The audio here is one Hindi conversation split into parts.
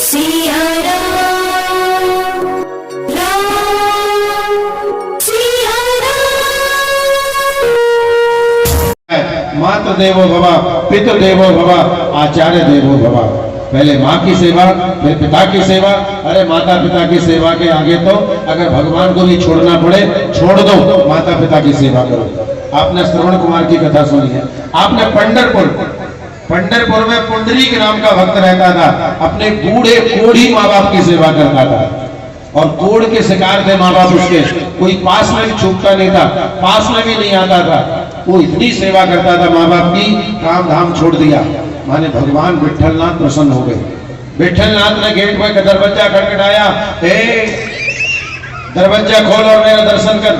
सिया राम, राम सिया राम। मातृ देवो भव, पितृ देवो भव, आचार्य देवो भव। पहले माँ की सेवा, फिर पिता की सेवा। अरे माता पिता की सेवा के आगे तो अगर भगवान को भी छोड़ना पड़े छोड़ दो, माता पिता की सेवा करो। आपने श्रवण कुमार की कथा सुनी है। आपने पंढरपुर में पुंडरीक नाम का भक्त रहता था, अपने बूढ़े कोढ़ी माँ बाप की सेवा करता था। और कोढ़ के शिकार थे माँ बाप उसके, कोई पास में भी छूटता नहीं था, पास में भी नहीं आता था। वो इतनी सेवा करता था माँ बाप की, काम धाम छोड़ दिया। माने भगवान विठलनाथ प्रसन्न हो गए। विठलनाथ ने गेट पर दरवाजा खटखटाया, दरवाजा खोल और मेरा दर्शन कर।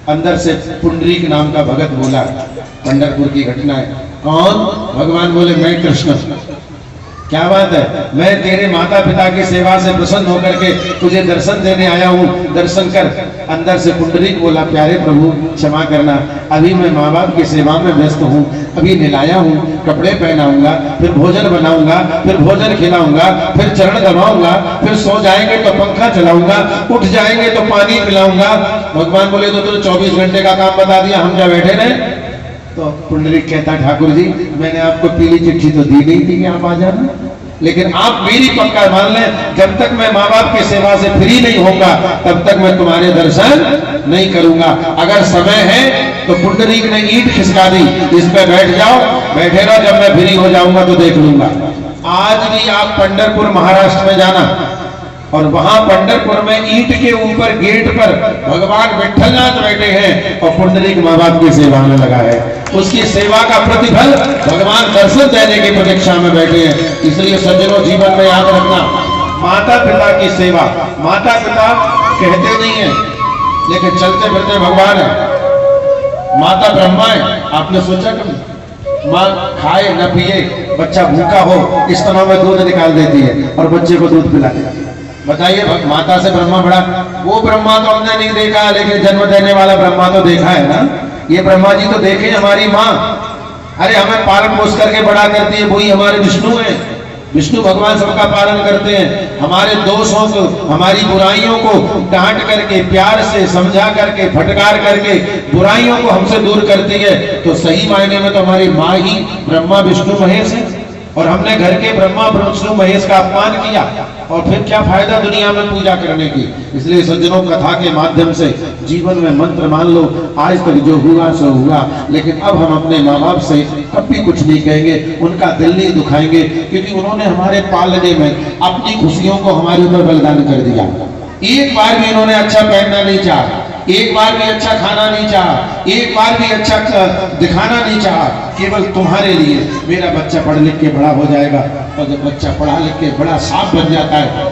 अंदर से पुंडरीक नाम का भगत बोला, पंढरपुर की घटना है। कौन? भगवान बोले, मैं कृष्ण। क्या बात है? मैं तेरे माता पिता की सेवा से प्रसन्न होकर के तुझे दर्शन देने आया हूँ, दर्शन कर। अंदर से पुंडरीक बोला, प्यारे प्रभु क्षमा करना, अभी मैं माँ बाप की सेवा में व्यस्त हूँ। अभी नहलाया हूँ, कपड़े पहनाऊंगा, फिर भोजन बनाऊंगा, फिर भोजन खिलाऊंगा, फिर चरण दबाऊंगा, फिर सो जाएंगे तो पंखा चलाऊंगा, उठ जाएंगे तो पानी पिलाऊंगा। भगवान बोले, तो तुमने 24 घंटे का काम बता दिया, हम क्या बैठे रहे? तो पुंडरीक कहता, ठाकुर जी मैंने आपको पीली चिट्ठी तो दी नहीं थी कि आप आ जाना, लेकिन आप मेरी पक्का मान लें, जब तक मैं माँ बाप की सेवा से फ्री नहीं होगा तब तक मैं तुम्हारे दर्शन नहीं करूंगा। अगर समय है तो पुंडरीक ने ईंट खिसका दी, इस पे बैठ जाओ, बैठे रहो, जब मैं फ्री हो जाऊंगा तो देख लूंगा। आज भी आप पंढरपुर महाराष्ट्र में जाना और वहां पंढरपुर में ईंट के ऊपर गेट पर भगवान विठलनाथ बैठे हैं और पुंडरीक माँ बाप की सेवा में लगा है। उसकी सेवा का प्रतिफल भगवान दर्शन देने की प्रतीक्षा में बैठे हैं। इसलिए सज्जनों, जीवन में याद रखना, माता पिता की सेवा। माता पिता कहते नहीं है लेकिन चलते फिरते भगवान है। माता ब्रह्मा है, आपने सोचा कभी? माँ खाए न पिए, बच्चा भूखा हो, इस तरह में दूध निकाल देती है और बच्चे को दूध पिला देती है। बताइए, माता से ब्रह्मा बड़ा? वो ब्रह्मा तो हमने नहीं देखा, लेकिन जन्म देने वाला ब्रह्मा तो देखा है ना। ये ब्रह्मा जी तो देखे हमारी माँ, अरे हमें पालन पोष करके बड़ा करती है, वही हमारे विष्णु हैं। विष्णु भगवान सबका पालन करते हैं। हमारे दोषों को, हमारी बुराइयों को डांट करके, प्यार से समझा करके, फटकार करके बुराइयों को हमसे दूर करती है। तो सही मायने में तो हमारी माँ ही ब्रह्मा विष्णु महेश है। और हमने घर के ब्रह्मा विष्णु महेश का अपमान किया, और फिर क्या फायदा दुनिया में पूजा करने की। इसलिए सज्जनों, कथा के माध्यम से जीवन में मंत्र मान लो, आज तक जो हुआ सो हुआ, लेकिन अब हम अपने माँ बाप से कभी कुछ नहीं कहेंगे, उनका दिल नहीं दुखाएंगे, क्योंकि उन्होंने हमारे पालने में अपनी खुशियों को हमारे ऊपर बलिदान कर दिया। एक बार भी इन्होंने अच्छा पहनना नहीं चाहा, एक बार भी अच्छा खाना नहीं चाहा, एक बार भी अच्छा दिखाना नहीं चाहा, केवल तुम्हारे लिए। मेरा बच्चा पढ़ लिख के बड़ा हो जाएगा, और जब बच्चा पढ़ा लिख के बड़ा साफ बन जाता है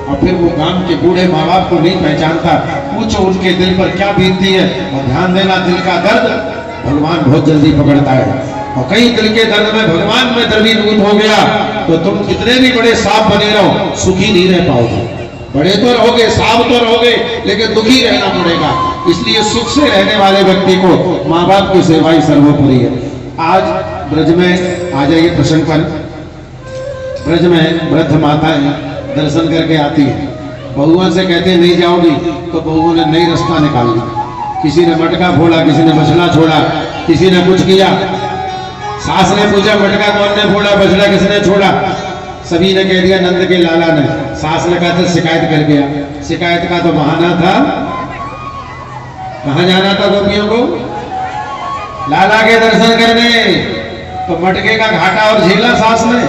और फिर वो गांव के बूढ़े माँ बाप को नहीं पहचानता, पूछो उनके दिल पर क्या बीतती है। और ध्यान देना, दिल का दर्द भगवान बहुत जल्दी पकड़ता है, और कहीं दिल के दर्द में भगवान में द्रवीभूत हो गया तो तुम कितने भी बड़े साफ बने रहो, सुखी नहीं रह पाओगे। बड़े तो रहोगे, साफ तो रहोगे, लेकिन दुखी रहना पड़ेगा। इसलिए सुख से रहने वाले व्यक्ति को माँ बाप की सेवा ही सर्वोपरि है। आज ब्रज में आ जाइए प्रसंग पर। ब्रज में वृद्ध माताएं दर्शन करके आती है, बहुओं से कहते हैं नहीं जाओगी, तो बहुओं ने नई रास्ता निकाल लिया। किसी ने मटका फोड़ा, किसी ने बछड़ा छोड़ा, किसी ने कुछ किया। सास ने पूछा, मटका कौन ने फोड़ा, बछड़ा किसने छोड़ा? सभी ने कह दिया नंद के लाला ने। सास ने कहा, शिकायत कर गया। शिकायत का तो बहाना था, कहां जाना था गोपियों को? लाला के दर्शन करने। तो मटके का घाटा और झेला सास ने,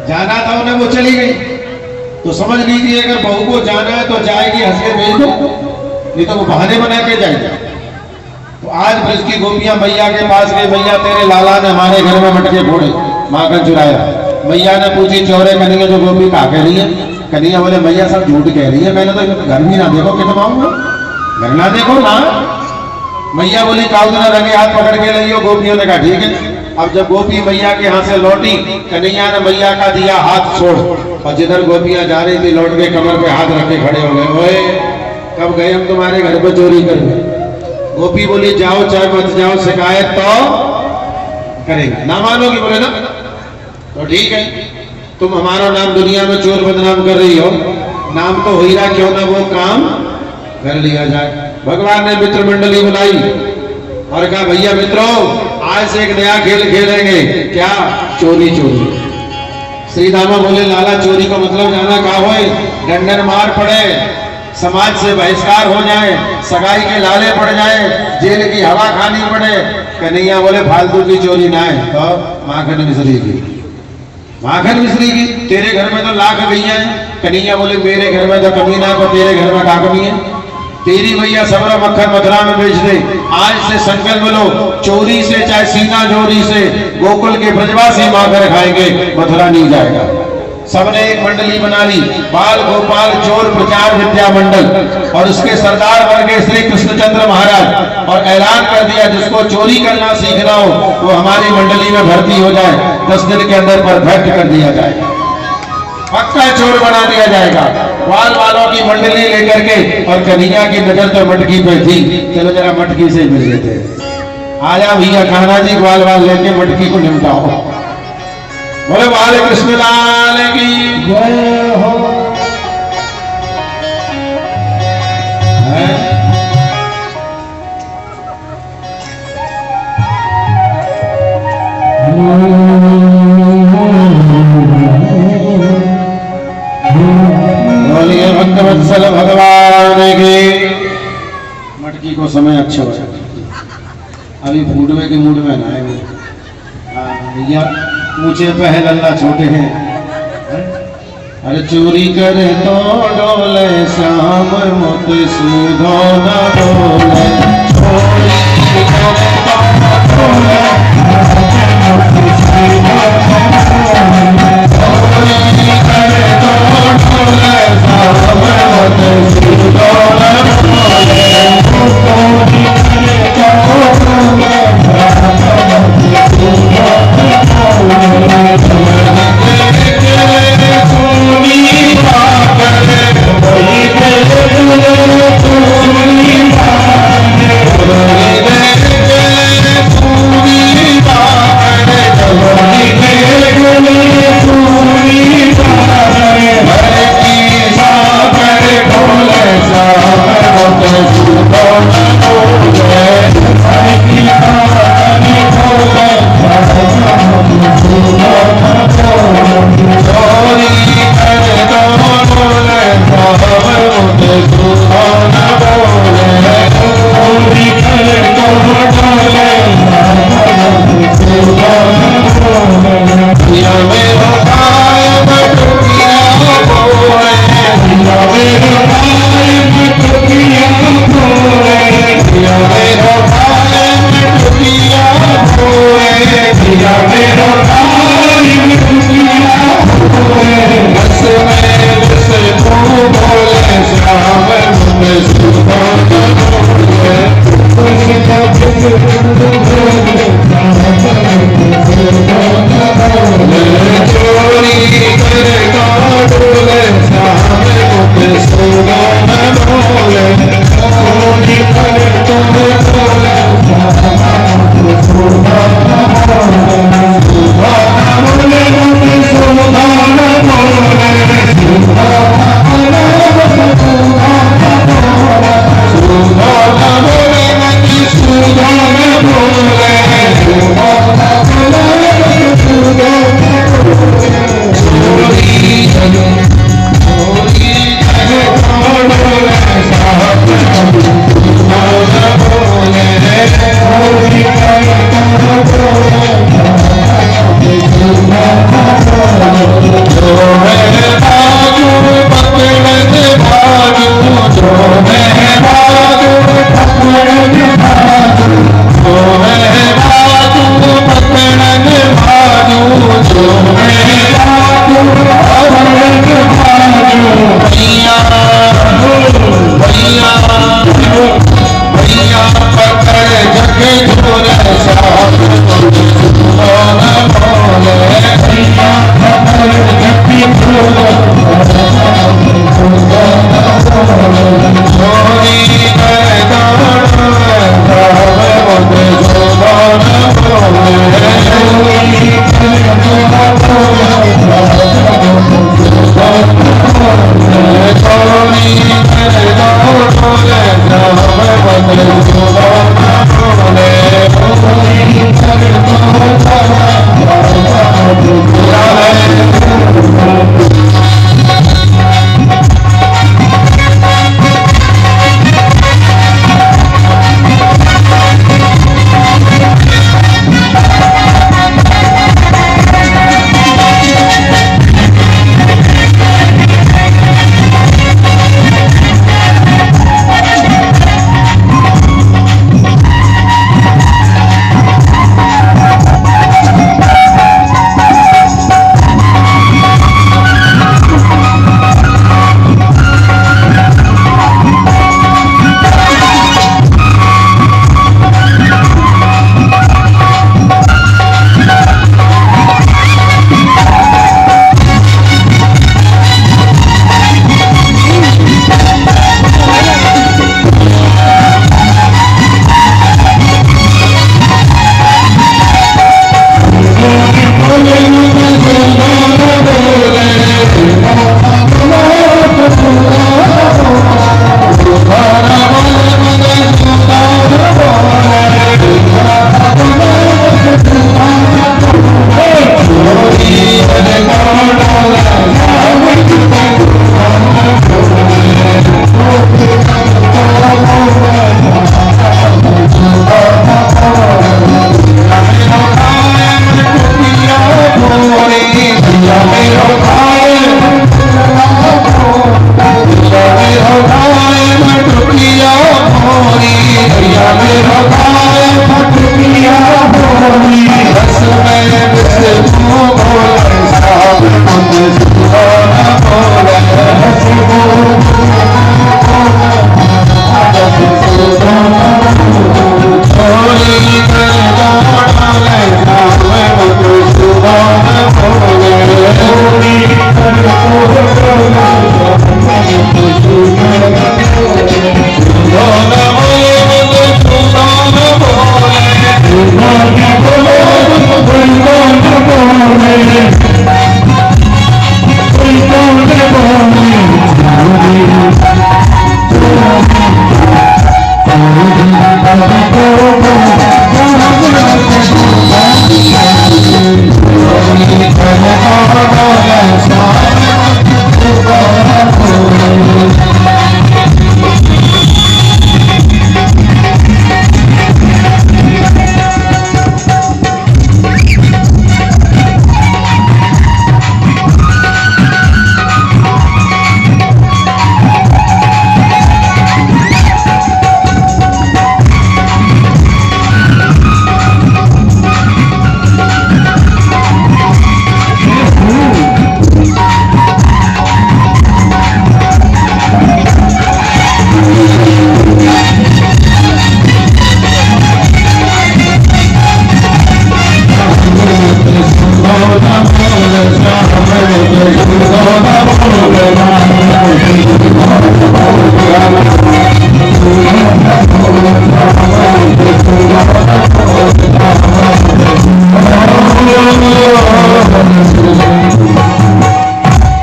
जाना था उन्हें, वो चली गई। तो समझ लीजिए, अगर बहू को जाना है तो जाएगी, हंस के भेज दो, नहीं तो वो बहाने बना के जाएगी। तो आज ब्रज की गोपियां मैया के पास गई, मैया तेरे लाला ने हमारे घर में मटके फोड़े, माखन चुराया। मैया ने पूछी, चौरे कन्हैया जो गोपी कहा कह रही है? कन्हैया बोले, मैया सब झूठ कह रही है, मैंने तो घर भी ना देखो, कितना आऊंगा, घर ना देखो ना। मैया बोली, काउदना रंगे हाथ पकड़ के लाइयो। गोपियों ने कहा ठीक है। अब जब गोपी मैया के हाथ से लौटी, कन्हैया ने मैया का दिया हाथ छोड़, और जिधर गोपियां जा रही थी लौट के कमर पे हाथ रख के खड़े हो गए। ओए, कब गए हम तुम्हारे घर पे चोरी करने? गोपी बोली, जाओ चाहे मत जाओ, शिकायत तो करेंगे, ना मानोगी? बोले ना, तो ठीक है। तुम हमारा नाम दुनिया में चोर बदनाम कर रही हो, नाम तो हीरा, क्यों ना वो काम कर लिया जाए। भगवान ने मित्र मंडली बुलाई और कहा भैया मित्रों, आज से एक नया खेल खेलेंगे। क्या? चोरी चोरी। श्री दामा बोले लाला चोरी का मतलब जाना का हो, डंडन मार पड़े, समाज से बहिष्कार हो जाए, सगाई के लाले पड़ जाए, जेल की हवा खानी पड़े। कन्हैया बोले फालतू की चोरी ना है, तो माखन मिश्री की, माखन मिश्री की। तेरे घर में तो लाख गैया है। कन्हैया बोले मेरे घर में तो कमी ना, को तेरे घर में का कमी है? तेरी भैया सबरा मक्खन मथुरा में बेच दे। आज से संकल्प लो, चोरी से चाहे सीना चोरी से गोकुल के ब्रजवासी माखन खाएंगे, मथुरा नहीं जाएगा। सबने एक मंडली बना ली, बाल गोपाल चोर प्रचार विद्या मंडल, और उसके सरदार बन गए श्री कृष्णचंद्र महाराज। और ऐलान कर दिया जिसको चोरी करना सीखना हो वो हमारी मंडली में भर्ती हो जाए, 10 दिन के अंदर परफेक्ट कर दिया जाएगा, पक्का चोर बना दिया जाएगा। ग्वाल वालों की मंडली लेकर के, और कन्हैया की नजर तो मटकी पे थी, चलो जरा मटकी से मिल लेते हैं। आया भैया कान्हा जी ग्वाल वाल लेके मटकी को निपटाओ। बोले बाल कृष्ण लाल की जय हो। बोलिए भक्तवत्सल भगवान की। मटकी को समय अच्छा हो, अभी फूटवे के मूड में ना है भैया, मुझे पहल अल्लाह छोटे हैं। अरे चोरी करे तो डोले श्याम मोत सुधो न डोले, चोरी करे तो डोले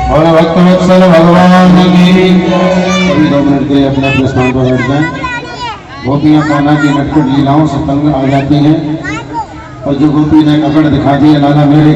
और भक्तवत्सल भगवान की अभी 2 मिनट के लिए अपने अपने स्थान पर बैठ जाएं। गोपियां कान्हा की नटखट लीलाओं से तंग आ जाती हैं और जो गोपी ने कपड़ दिखा दिए लाला मेरे